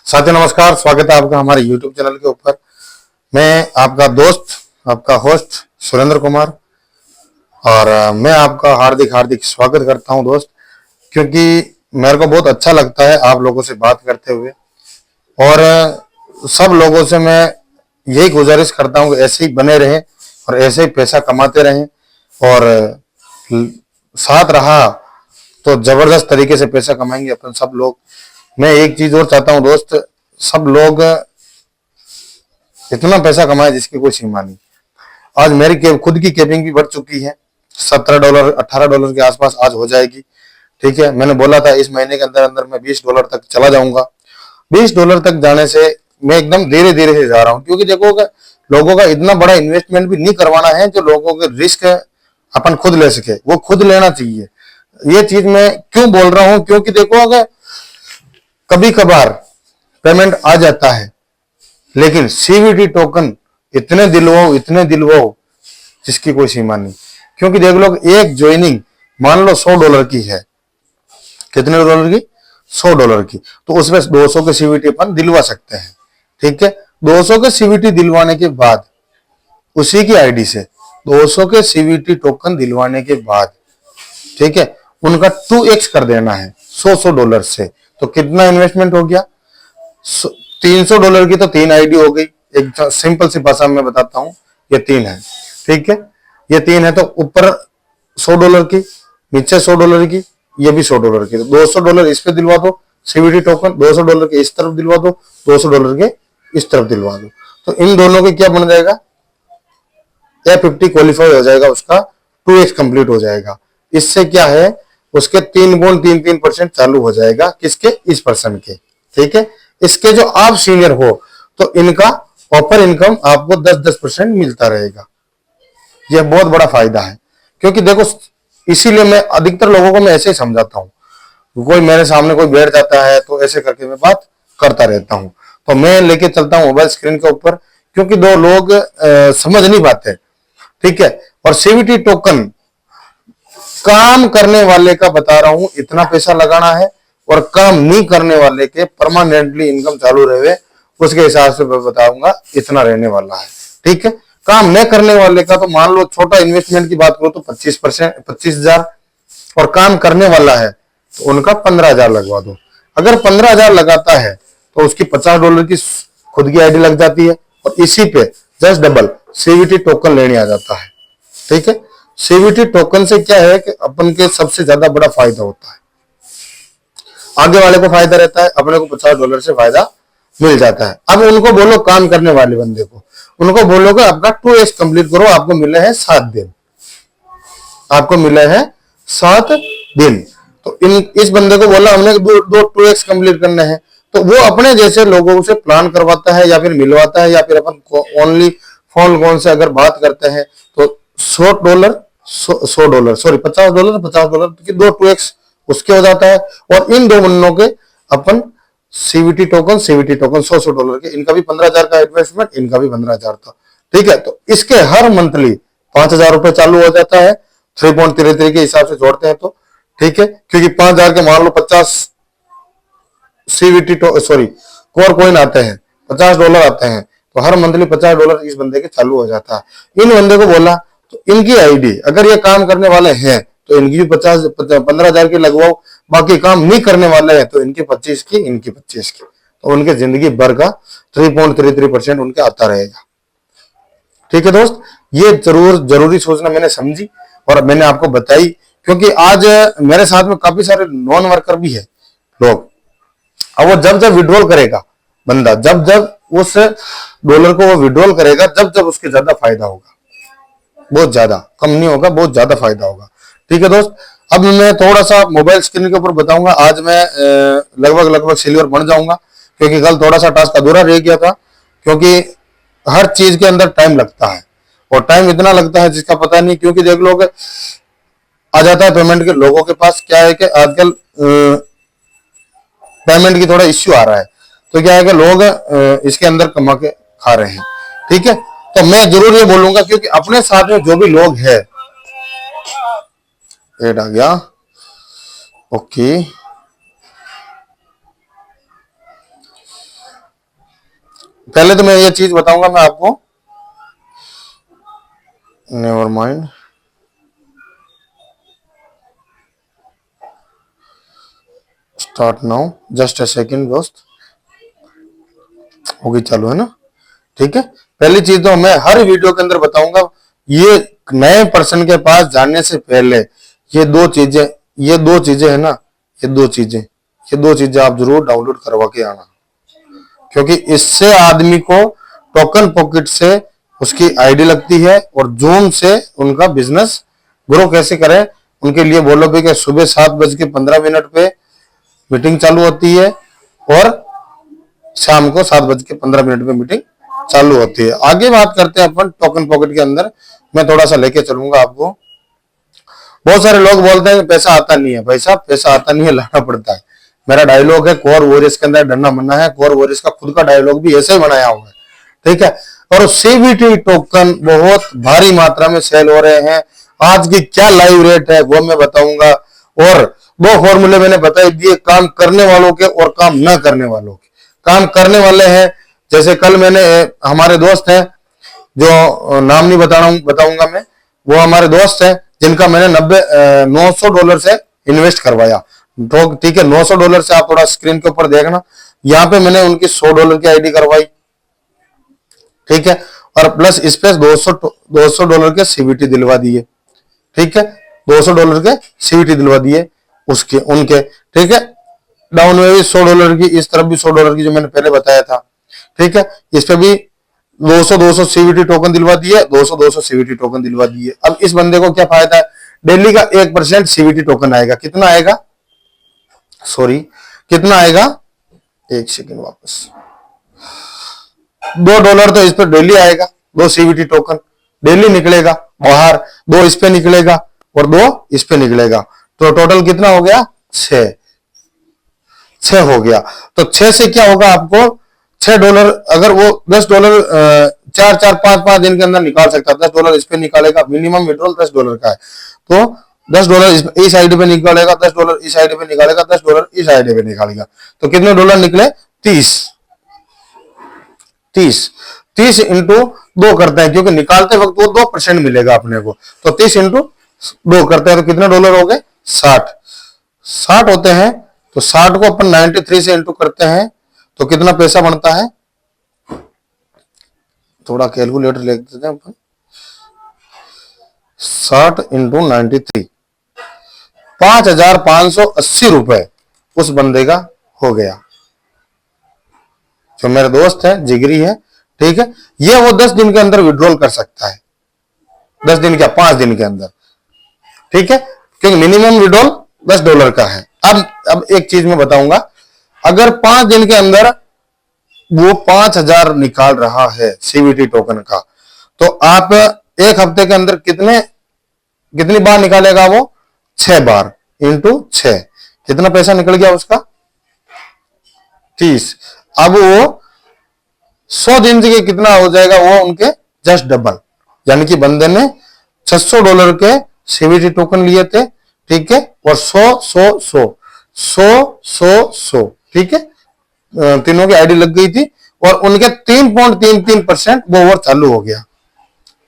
साथियों नमस्कार, स्वागत है आपका हमारे YouTube चैनल के ऊपर। मैं आपका दोस्त, आपका होस्ट सुरेंद्र कुमार, और मैं आपका हार्दिक हार्दिक स्वागत करता हूं दोस्त, क्योंकि मेरे को बहुत अच्छा लगता है आप लोगों से बात करते हुए। और सब लोगों से मैं यही गुजारिश करता हूं कि ऐसे ही बने रहें और ऐसे ही पैसा कमाते रहें, और साथ रहा तो जबरदस्त तरीके से पैसा कमाएंगे अपन सब लोग। मैं एक चीज और चाहता हूं दोस्त, सब लोग इतना पैसा कमाए जिसकी कोई सीमा नहीं। आज मेरी खुद की केपिंग भी बढ़ चुकी है, $17 $18 के आसपास आज हो जाएगी। ठीक है, मैंने बोला था इस महीने के अंदर अंदर मैं $20 तक चला जाऊंगा। $20 तक जाने से मैं एकदम धीरे धीरे से जा रहा हूं, क्योंकि देखो लोगों का इतना बड़ा इन्वेस्टमेंट भी नहीं करवाना है जो लोगों के रिस्क अपन खुद ले सके, वो खुद लेना चाहिए। ये चीज मैं क्यों बोल रहा हूं, क्योंकि देखो अगर कभी कभार पेमेंट आ जाता है, लेकिन सीवीटी टोकन इतने दिलवाओ जिसकी कोई सीमा नहीं। क्योंकि देख लो एक ज्वाइनिंग मान लो $100 की है, कितने डॉलर की? $100 की, तो उसमें 200 के सीवीटी अपन दिलवा सकते हैं। ठीक है, 200 के सीवीटी दिलवाने के बाद उसी की आईडी से 200 के सीवीटी टोकन दिलवाने के बाद, ठीक है, उनका 2x कर देना है $100 से। तो कितना इन्वेस्टमेंट हो गया? $300 की तो 3 आईडी हो गई। एक सिंपल सी भाषा में बताता हूं, ये 3 है। ठीक है, ये 3 है, तो ऊपर $100 की, नीचे $100 की, ये भी $100 की, तो $200 इस पे दिलवा दो सीवीटी टोकन, $200 के इस तरफ दिलवा दो, $200 के इस तरफ दिलवा दो। तो इन दोनों के क्या बन जाएगा? A50 क्वालिफाई हो जाएगा, उसका 2x कंप्लीट हो जाएगा। इससे क्या है, उसके 3.33% चालू हो जाएगा। किसके? इस पर्सन के। ठीक है, इसके जो आप सीनियर हो तो इनका ऑफर इनकम आपको 10-10% मिलता रहेगा। यह बहुत बड़ा फायदा है, क्योंकि देखो इसीलिए मैं अधिकतर लोगों को मैं ऐसे ही समझाता हूं। कोई मेरे सामने कोई बैठ जाता है तो ऐसे करके मैं बात करता रहता हूं, तो मैं लेके चलता हूं मोबाइल स्क्रीन के ऊपर, क्योंकि दो लोग समझ नहीं पाते। ठीक है, और सीवीटी टोकन काम करने वाले का बता रहा हूं इतना पैसा लगाना है, और काम नहीं करने वाले के परमानेंटली इनकम चालू रहे उसके हिसाब से मैं बताऊंगा इतना रहने वाला है। ठीक है, काम न करने वाले का तो मान लो छोटा इन्वेस्टमेंट की बात करो तो 25,000, और काम करने वाला है तो उनका 15,000 लगवा दो। अगर 15,000 लगाता है तो उसकी $50 की खुद की आईडी लग जाती है, और इसी पे जस्ट डबल सीवीटी टोकन लेने आ जाता है। ठीक है, सीवीटी टोकन से क्या है कि अपन के सबसे ज्यादा बड़ा फायदा होता है, आगे वाले को फायदा रहता है, अपने को $50 से फायदा मिल जाता है। अब उनको बोलो, काम करने वाले बंदे को उनको बोलोगे आपका 2x कंप्लीट करो, आपको मिले हैं 7 दिन, आपको मिले हैं 7 दिन। तो इस बंदे को बोला हमने 2x कंप्लीट करने हैं, तो वो अपने जैसे लोगों से प्लान करवाता है या फिर मिलवाता है, या फिर अपन ओनली फोन कॉल से अगर बात करते हैं तो $100 सॉरी $50 की 2x उसके हो जाता है। और इन दो बंदों के अपन सीवीटी टोकन $100 के, इनका भी 15,000 का इन्वेस्टमेंट, इनका भी 15,000 था। ठीक है, तो इसके हर मंथली ₹5,000 चालू हो जाता है 3.33 के हिसाब से जोड़ते हैं तो। ठीक है, क्योंकि 5,000 के मान लो 50 सीवीटी सॉरी कोर कॉइन आते हैं, $50 आते हैं, तो हर मंथली $50 इस बंदे के चालू हो जाता है। इन बंदे को बोला तो इनकी आईडी अगर ये काम करने वाले हैं तो इनकी भी 15,000 की लगवाओ, बाकी काम नहीं करने वाले हैं तो इनकी 25 की, इनकी 25 की, तो उनके जिंदगी भर का 3.33% उनके आता रहेगा। ठीक है दोस्त, ये जरूरी सोचना मैंने समझी और मैंने आपको बताई, क्योंकि आज मेरे साथ में काफी सारे नॉन वर्कर भी है लोग। अब वो जब जब विड्रॉल करेगा बंदा, जब जब उस डॉलर को वो विड्रॉल करेगा, जब जब उसके ज्यादा फायदा होगा, बहुत ज्यादा, कम नहीं होगा, बहुत ज्यादा फायदा होगा। ठीक है दोस्त, अब मैं थोड़ा सा मोबाइल स्क्रीन के ऊपर बताऊंगा। आज मैं लगभग सिल्वर बन जाऊंगा, क्योंकि कल थोड़ा सा टास्क अधूरा रह गया था, क्योंकि हर चीज के अंदर टाइम लगता है, और टाइम इतना लगता है जिसका पता नहीं। क्योंकि देख लो आ जाता है पेमेंट के लोगों के पास, क्या है कि आजकल पेमेंट की थोड़ा इश्यू आ रहा है, तो क्या है कि लोग इसके अंदर कमा के खा रहे हैं। ठीक है, तो मैं जरूर ये बोलूंगा, क्योंकि अपने साथ में जो भी लोग हैं, एड आ गया, ओके, पहले तो मैं ये चीज बताऊंगा मैं आपको, never mind, start now, just a second दोस्त, होगी चालू है ना, ठीक है। पहली चीज तो मैं हर वीडियो के अंदर बताऊंगा, ये नए पर्सन के पास जाने से पहले ये दो चीजें, ये दो चीजें है ना, ये दो चीजें आप जरूर डाउनलोड करवा के आना, क्योंकि इससे आदमी को टोकन पॉकेट से उसकी आईडी लगती है, और जूम से उनका बिजनेस ग्रो कैसे करें उनके लिए बोलो भी कि सुबह 7:15 पे मीटिंग चालू होती है, और शाम को 7:15 पे मीटिंग चालू होती है। आगे बात करते हैं अपन टोकन पॉकेट के अंदर, मैं थोड़ा सा लेके चलूंगा आपको। बहुत सारे लोग बोलते हैं कि पैसा आता नहीं है, भाई साहब पैसा आता नहीं है, लाना पड़ता है। मेरा डायलॉग है कोर वॉरियर्स के अंदर, डरना मरना है, कोर वॉरियर्स का खुद का डायलॉग भी ऐसे ही बनाया हुआ है, ठीक है। और सीवीटी टोकन बहुत भारी मात्रा में सेल हो रहे हैं। आज की क्या लाइव रेट है वो मैं बताऊंगा, और दो फॉर्मूले मैंने बता दिए काम करने वालों के और काम न करने वालों के। काम करने वाले हैं, जैसे कल मैंने, हमारे दोस्त हैं जो नाम नहीं बताऊंगा मैं, वो हमारे दोस्त हैं जिनका मैंने $900 से इन्वेस्ट करवाया, तो ठीक है। $900 से आप थोड़ा स्क्रीन के ऊपर देखना, यहाँ पे मैंने उनकी $100 की आईडी करवाई, ठीक है, और प्लस इस पे $200 के सीवीटी दिलवा दिए, ठीक है, $200 के सीवीटी दिलवा दिए उसके उनके, ठीक है। डाउन में भी $100 की, इस तरफ भी $100 की जो मैंने पहले बताया था, ठीक है। इस पे भी 200 सीवीटी टोकन दिलवा दिए, 200 सीवीटी टोकन दिलवा दिए। अब इस बंदे को क्या फायदा है, डेली का 1% सीवीटी टोकन आएगा, कितना आएगा, सॉरी कितना आएगा, एक सेकेंड वापस, $2 तो इस पर डेली आएगा, 2 सीवीटी टोकन डेली निकलेगा बाहर, 2 इस पे निकलेगा और 2 इस पे निकलेगा, तो टोटल कितना हो गया, 6 हो गया। तो 6 से क्या होगा आपको, $6, अगर वो $10 चार 5 दिन के अंदर निकाल सकता है, $10 इस पे निकालेगा, मिनिमम विड्रॉल $10 का है, तो $10 इस आईडी पे निकालेगा, $10 इस आईडी पे निकालेगा, $10 इस आईडी पे निकालेगा, तो कितने डॉलर निकले, 30 इंटू 2 करते हैं, क्योंकि निकालते वक्त वो 2% मिलेगा अपने को, तो 30 इंटू 2 करते हैं, तो कितने डॉलर हो गए, 60 होते हैं। तो 60 को अपन 93 से इंटू करते हैं, तो कितना पैसा बनता है, थोड़ा कैलकुलेटर ले लेते हैं अपन, 60 इंटू 93, ₹5,580 उस बंदे का हो गया, जो मेरे दोस्त है, जिगरी है, ठीक है। ये वो 10 दिन के अंदर विड्रॉल कर सकता है, 10 दिन क्या 5 दिन के अंदर, ठीक है, क्योंकि मिनिमम विड्रॉल $10 का है। अब एक चीज मैं बताऊंगा, अगर 5 दिन के अंदर वो 5,000 निकाल रहा है सीवीटी टोकन का, तो आप एक हफ्ते के अंदर कितनी बार निकालेगा वो, 6 बार इंटू 6, कितना पैसा निकल गया उसका, 30। अब वो 100 दिन के कितना हो जाएगा, वो उनके जस्ट डबल, यानी कि बंदे ने $600 के सीवीटी टोकन लिए थे, ठीक है, और 100 ठीक है, तीनों की आईडी लग गई थी, और उनके 3.33% वो ओवर चालू हो गया,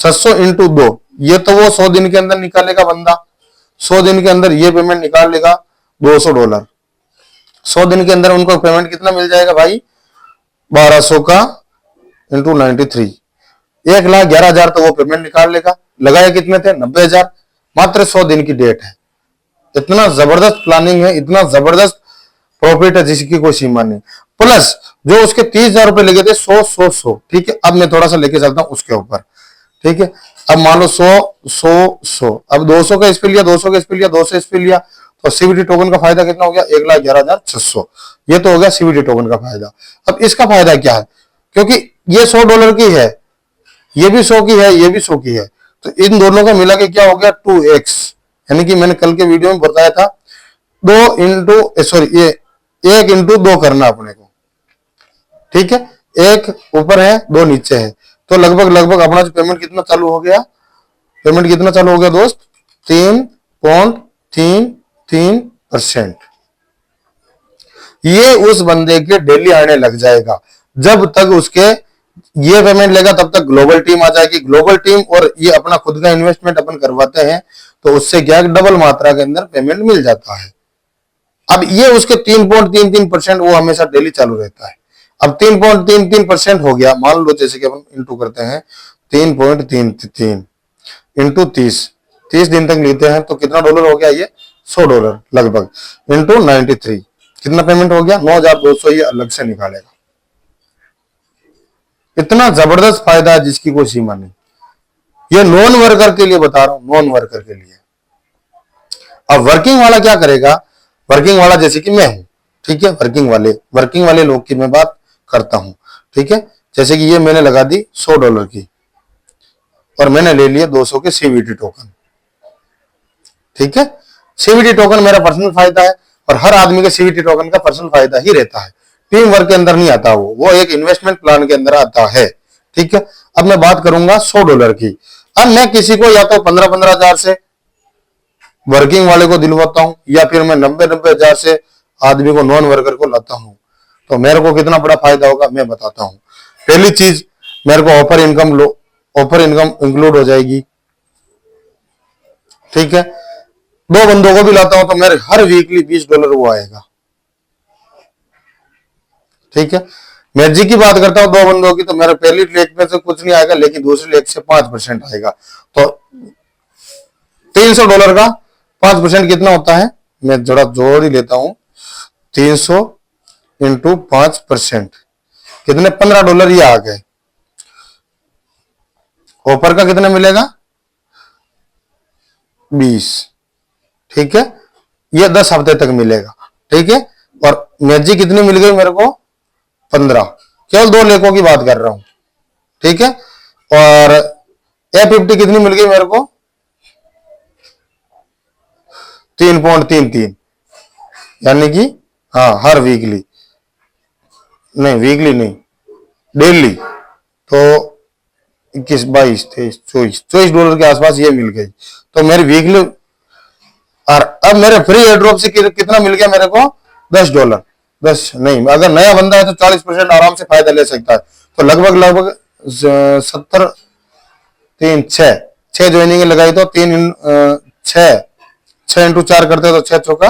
600 इंटू 2, ये तो वो 100 दिन के अंदर निकालेगा बंदा, 100 दिन के अंदर ये पेमेंट निकाल लेगा $200, 100 दिन के अंदर उनको पेमेंट कितना मिल जाएगा भाई, 1200 का इंटू 93, 1,11,000 तो वो पेमेंट निकाल लेगा। लगाए कितने थे, 90,000, मात्र 100 दिन की डेट है। इतना जबरदस्त प्लानिंग है, इतना जबरदस्त प्रॉफिट है जिसकी कोई सीमा नहीं। प्लस जो उसके 30,000 लगे थे, 100, ठीक है। अब मैं थोड़ा सा लेके चलता हूं उसके ऊपर, ठीक है। अब मान लो 100, अब 200 का इस पे लिया, 200 का इस पे लिया, 200 इस पे लिया, तो सीवीटी टोकन का फायदा कितना हो गया, 1,11,600, ये तो हो गया सीवीटी टोकन का फायदा। अब इसका फायदा क्या है, क्योंकि ये $100 की है, ये भी 100 की है, ये भी 100 की है, तो इन दोनों का मिला के क्या हो गया, 2x, यानी कि मैंने कल के वीडियो में बताया था, 1 इंटू 2 करना अपने को, ठीक है, 1 ऊपर है 2 नीचे है, तो लगभग अपना जो पेमेंट कितना चालू हो गया, दोस्त, 3.33%। ये उस बंदे के डेली आने लग जाएगा, जब तक उसके ये पेमेंट लेगा तब तक ग्लोबल टीम आ जाएगी। ग्लोबल टीम और ये अपना खुद का इन्वेस्टमेंट अपन करवाते हैं तो उससे क्या डबल मात्रा के अंदर पेमेंट मिल जाता है। अब ये उसके 3.33% वो हमेशा डेली चालू रहता है। अब 3.33% हो गया, मान लो जैसे कि अपन इंटू करते हैं 3.33 इंटू 30 दिन तक लेते हैं तो कितना डॉलर हो गया, ये $100 लगभग, इंटू 93 कितना पेमेंट हो गया, 9,200 ये अलग से निकालेगा। इतना जबरदस्त फायदा है जिसकी कोई सीमा नहीं। ये नॉन वर्कर के लिए बता रहा हूं, नॉन वर्कर के लिए। अब वर्किंग वाला क्या करेगा, वर्किंग वाला जैसे कि मैं हूं, ठीक है, वर्किंग वाले लोग की मैं बात करता हूं, ठीक है। जैसे कि ये मैंने लगा दी $100 की और मैंने ले लिया 200 के सीवीटी टोकन, ठीक है। सीवीटी टोकन मेरा पर्सनल फायदा है और हर आदमी के सीवीटी टोकन का पर्सनल फायदा ही रहता है, टीम वर्क के अंदर नहीं आता, वो एक इन्वेस्टमेंट प्लान के अंदर आता है, ठीक है। अब मैं बात करूंगा $100 की। अब मैं किसी को या तो 15-15 हजार से वर्किंग वाले को दिलवाता हूं या फिर मैं 90-90 हजार से आदमी को, नॉन वर्कर को लाता हूं, तो मेरे को कितना बड़ा फायदा होगा मैं बताता हूं। पहली चीज, मेरे को ऑफर इनकम इंक्लूड हो जाएगी, ठीक है। 2 बंदों को भी लाता हूं तो मेरे हर वीकली $20 वो आएगा, ठीक है। मैजिक की बात करता हूं 2 बंदों की, तो मेरे पहली लेग में से कुछ नहीं आएगा लेकिन दूसरी लेग से 5% आएगा, तो $300 का 5% कितना होता है, मैं जरा जोड़ ही लेता हूं, 300 इंटू 5% कितने, $15 ये आ गए। ऑफर का कितना मिलेगा, 20, ठीक है, ये 10 हफ्ते तक मिलेगा, ठीक है। और मैजिक कितनी मिल गई मेरे को, 15, केवल 2 लेखों की बात कर रहा हूं, ठीक है। और A50 कितनी मिल गई मेरे को, 3.33, यानी कि हाँ हर वीकली नहीं, डेली, तो 21, 22, 23, $24 के आसपास ये मिल गई, तो मेरी वीकली। और अब मेरे फ्री एयरड्रॉप से कितना मिल गया मेरे को, $10, 10 नहीं, अगर नया बंदा है तो 40% आराम से फायदा ले सकता है, तो लगभग 70, 3, 6 ज्वाइनिंग लगाई तो 6 इंटू 4 करते तो 6 चौका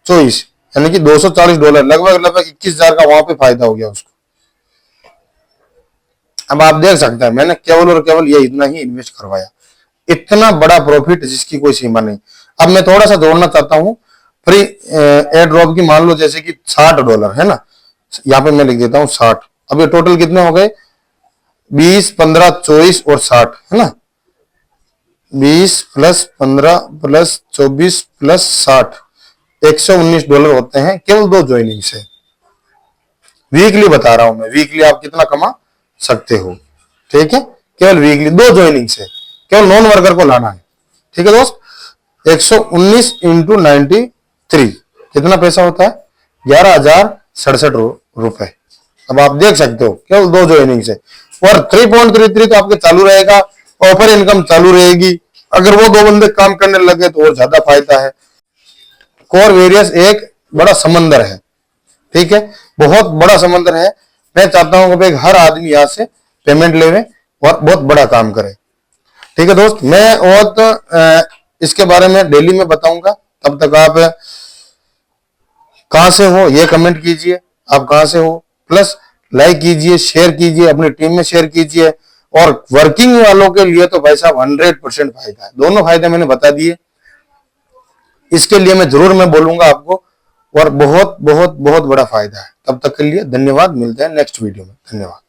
24, यानी कि $240, लगभग 21,000 का वहां पे फायदा हो गया उसको। अब आप देख सकते हैं मैंने केवल और केवल ये इतना ही इन्वेस्ट करवाया, इतना बड़ा प्रॉफिट जिसकी कोई सीमा नहीं। अब मैं थोड़ा सा जोड़ना चाहता हूं फ्री एयर ड्रॉप की, मान लो जैसे कि $60 है ना, यहां पे मैं लिख देता हूं 60। अब ये टोटल कितने हो गए, 20, 15, 24 और 60 है ना, 20 प्लस 15 प्लस 24 प्लस 60, $119 होते हैं केवल 2 ज्वाइनिंग से। वीकली बता रहा हूं मैं, वीकली आप कितना कमा सकते हो, ठीक है, केवल वीकली 2 ज्वाइनिंग से, केवल नॉन वर्कर को लाना है, ठीक है दोस्त। 119 इंटू 93 कितना पैसा होता है, 11,067 रुपए। अब आप देख सकते हो केवल 2 ज्वाइनिंग से, और 3.33 तो आपके चालू रहेगा, ऑफर इनकम चालू रहेगी। अगर वो 2 बंदे काम करने लगे तो और ज्यादा फायदा है। कोर वेरियस एक बड़ा समंदर है, ठीक है, बहुत बड़ा समंदर है। मैं चाहता हूं कि हर आदमी यहां से पेमेंट लेवे और बहुत बड़ा काम करे, ठीक है दोस्त। मैं और इसके बारे में डेली में बताऊंगा, तब तक आप कहां से हो ये कमेंट कीजिए, आप कहां से हो, प्लस लाइक कीजिए, शेयर कीजिए, अपनी टीम में शेयर कीजिए। और वर्किंग वालों के लिए तो भाई साहब 100% फायदा है, दोनों फायदे मैंने बता दिए, इसके लिए मैं जरूर मैं बोलूंगा आपको, और बहुत बहुत बहुत बड़ा फायदा है। तब तक के लिए धन्यवाद, मिलते हैं नेक्स्ट वीडियो में, धन्यवाद।